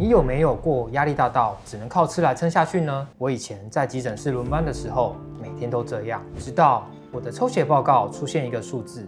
你有沒有過壓力大到只能靠吃來撐下去呢？我以前在急診室輪班的時候，每天都這樣，直到我的抽血報告出現一個數字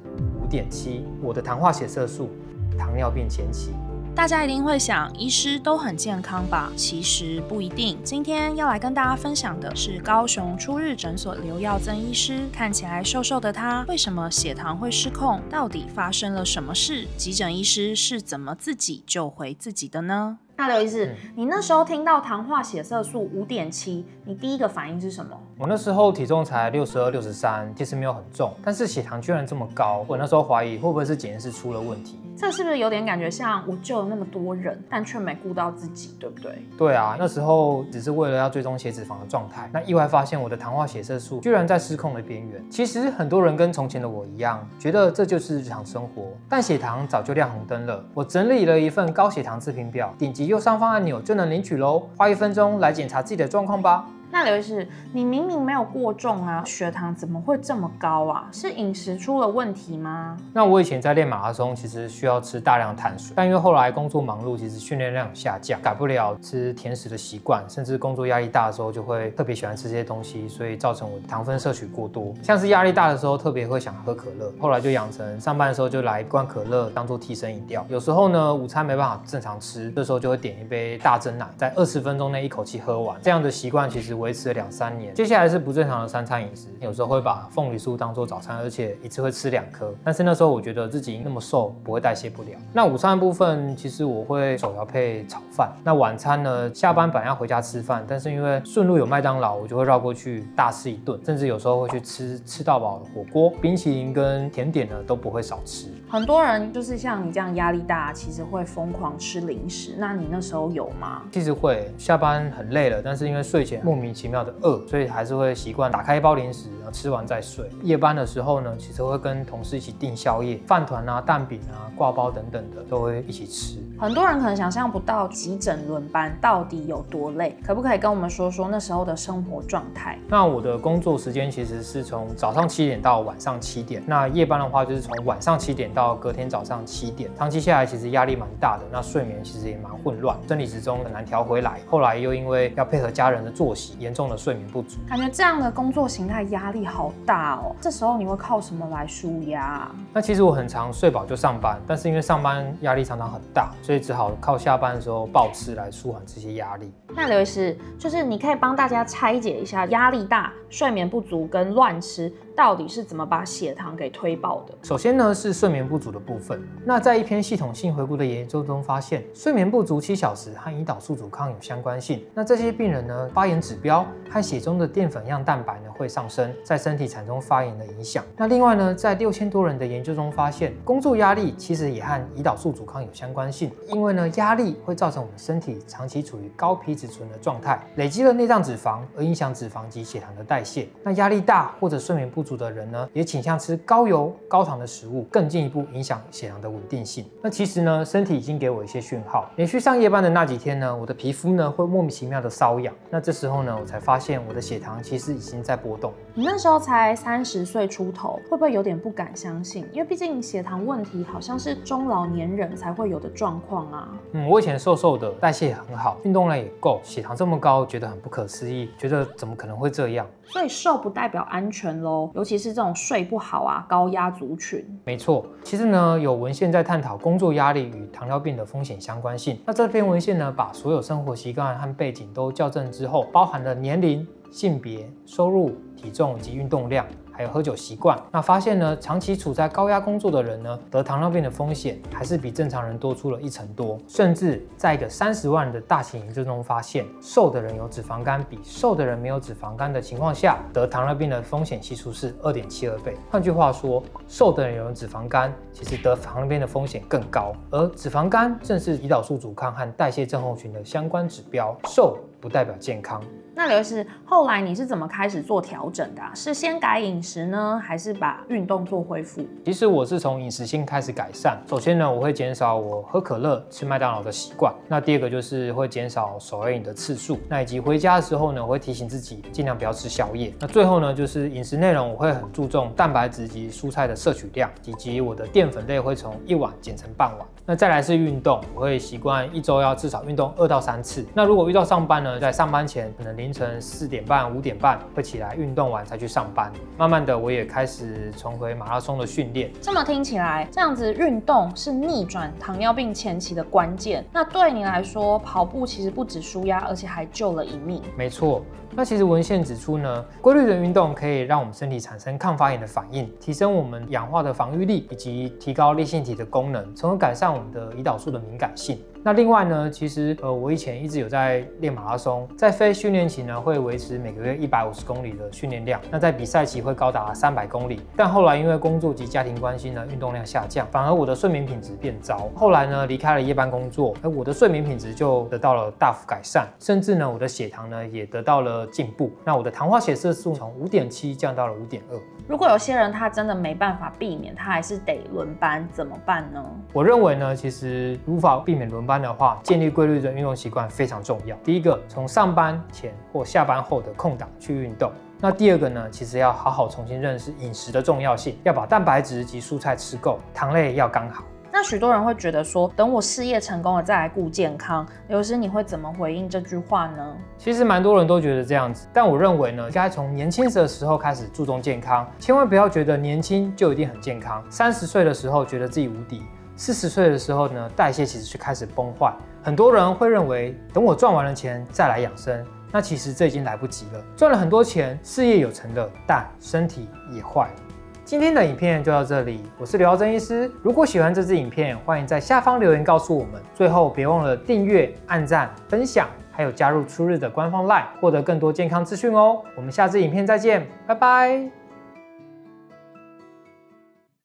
5.7，我的糖化血色素，糖尿病前期。大家一定會想，醫師都很健康吧？其實不一定。今天要來跟大家分享的是高雄初日診所劉耀增醫師。看起來瘦瘦的他，為什麼血糖會失控？到底發生了什麼事？急診醫師是怎麼自己救回自己的呢？那劉醫師，你那時候聽到糖化血色素5.7，你第一個反應是什麼？我那時候體重才62、63，其實沒有很重，但是血糖居然這麼高，我那時候懷疑會不會是檢驗室出了問題。這是不是有點感覺像我救了那麼多人，但卻沒顧到自己，對不對？對啊，那時候只是為了要追蹤血脂肪的狀態，那意外發現我的糖化血色素居然在失控的邊緣。其實很多人跟從前的我一樣，覺得這就是日常生活，但血糖早就亮紅燈了。我整理了一份高血糖自評表，點擊右上方按鈕就能領取嘍。花1分鐘來檢查自己的狀況吧。那劉醫師，你明明沒有過重啊，血糖怎麼會這麼高啊？是飲食出了問題嗎？那我以前在練馬拉松，其實需要吃大量碳水，但因為後來工作忙碌，其實訓練量有下降，改不了吃甜食的習慣，甚至工作壓力大的時候就會特別喜歡吃這些東西，所以造成我糖分攝取過多。像是壓力大的時候，特別會想喝可樂，後來就養成上班的時候就來一罐可樂當做替身飲料。有時候呢，午餐沒辦法正常吃，這時候就會點一杯大珍奶，在20分鐘內一口氣喝完。這樣的習慣其實維持了2-3年。接下來是不正常的3餐飲食，有時候會把鳳梨酥當做早餐，而且一次會吃2顆。但是那時候我覺得自己那麼瘦，不會代謝不了。那午餐的部分，其實我會手搖配炒飯。那晚餐呢，下班本來要回家吃飯，但是因為順路有麥當勞，我就會繞過去大吃一頓，甚至有時候會去吃到飽的火鍋，冰淇淋跟甜點呢都不會少吃。很多人就是像你這樣壓力大，其實會瘋狂吃零食。那你那時候有嗎？其實會，下班很累了，但是因為睡前莫名其妙的餓，所以還是會習慣打開一包零食，然後吃完再睡。夜班的時候呢，其實會跟同事一起訂宵夜，飯糰啊、蛋餅啊、掛包等等的都會一起吃。很多人可能想象不到急診輪班到底有多累，可不可以跟我們說說那時候的生活狀態？那我的工作時間其實是從早上7點到晚上7點，那夜班的話就是從晚上7點到隔天早上7點。長期下來其實壓力蠻大的，那睡眠其實也蠻混亂，生理時鐘很難調回來。後來又因為要配合家人的作息，嚴重的睡眠不足。感覺這樣的工作形態壓力好大哦。這時候你會靠什麼來紓壓啊？那其實我很常睡飽就上班，但是因為上班壓力常常很大，所以只好靠下班的時候暴吃來舒緩這些壓力。那劉醫師，就是你可以幫大家拆解一下壓力大、睡眠不足跟亂吃到底是怎麼把血糖給推爆的。首先呢是睡眠不足的部分。那在一篇系統性回顧的研究中發現，睡眠不足7小時和胰島素阻抗有相關性。那這些病人呢，發炎指標和血中的澱粉樣蛋白呢會上升，在身體產生發炎的影響。那另外呢，在6000多人的研究中發現，工作壓力其實也和胰島素阻抗有相關性。因為呢，壓力會造成我們身體長期處於高皮質醇的狀態，累積了內臟脂肪，而影響脂肪及血糖的代謝。那壓力大或者睡眠不足的人呢，也傾向吃高油、高糖的食物，更進一步影響血糖的穩定性。那其實呢，身體已經給我一些訊號。連續上夜班的那幾天呢，我的皮膚呢會莫名其妙的瘙癢。那這時候呢，我才發現我的血糖其實已經在波動。你那時候才30歲出頭，會不會有點不敢相信？因為畢竟血糖問題好像是中老年人才會有的狀況啊。我以前瘦瘦的，代謝也很好，運動量也夠，血糖這麼高，覺得很不可思議，覺得怎麼可能會這樣？所以瘦不代表安全咯，尤其是這種睡不好啊、高壓族群。沒錯，其實呢，有文獻在探討工作壓力與糖尿病的風險相關性。那這篇文獻呢，把所有生活習慣和背景都校正之後，包含了年齡、性別、收入、體重及運動量，還有喝酒習慣。那發現呢，長期處在高壓工作的人呢，得糖尿病的風險還是比正常人多出了1成多。甚至在一個30萬人的大型研究中發現，瘦的人有脂肪肝比瘦的人沒有脂肪肝的情況下，得糖尿病的風險係數是2.72倍。換句話說，瘦的人有脂肪肝，其實得糖尿病的風險更高。而脂肪肝正是胰島素阻抗和代謝症候群的相關指標。瘦不代表健康。那劉醫師，後來你是怎麼開始做調整的啊？是先改飲食呢，還是把運動做恢復？其實我是從飲食先開始改善。首先呢，我會減少我喝可樂、吃麥當勞的習慣。那第二個就是會減少手搖飲的次數。那以及回家的時候呢，我會提醒自己盡量不要吃宵夜。那最後呢，就是飲食內容我會很注重蛋白質及蔬菜的攝取量，以及我的澱粉類會從1碗減成半碗。那再來是運動，我會習慣1周要至少運動2到3次。那如果遇到上班呢，在上班前可能凌晨4點半、5點半會起來運動完才去上班。慢慢的，我也開始重回馬拉松的訓練。這麼聽起來，這樣子運動是逆轉糖尿病前期的關鍵。那對你來說，跑步其實不止紓壓，而且還救了一命。沒錯。那其實文獻指出呢，規律的運動可以讓我們身體產生抗發炎的反應，提升我們氧化的防禦力，以及提高粒線體的功能，從而改善我們的胰島素的敏感性。那另外呢，其實我以前一直有在練馬拉松，在非訓練期呢會維持每個月150公里的訓練量，那在比賽期會高達300公里。但後來因為工作及家庭關係呢，運動量下降，反而我的睡眠品質變糟。後來呢，離開了夜班工作，我的睡眠品質就得到了大幅改善，甚至呢，我的血糖呢也得到了進步。那我的糖化血色素從5.7降到了5.2。如果有些人他真的沒辦法避免，他還是得輪班，怎麼辦呢？我認為呢，其實無法避免輪班的話，建立規律的運動習慣非常重要。第一個，從上班前或下班後的空檔去運動。那第二個呢，其實要好好重新認識飲食的重要性，要把蛋白質及蔬菜吃夠，糖類要剛好。那許多人會覺得說，等我事業成功了再來顧健康。劉醫師，你會怎麼回應這句話呢？其實蠻多人都覺得這樣子，但我認為呢，應該從年輕的時候開始注重健康，千萬不要覺得年輕就一定很健康。30歲的時候覺得自己無敵，40歲的時候呢，代謝其實就開始崩壞。很多人會認為，等我賺完了錢再來養生，那其實這已經來不及了。賺了很多錢，事業有成了，但身體也壞了。今天的影片就到這裡，我是劉耀增醫師。如果喜歡這支影片，歡迎在下方留言告訴我們。最後別忘了訂閱、按讚、分享，還有加入初日的官方 LINE，獲得更多健康資訊哦。我們下支影片再見，拜拜。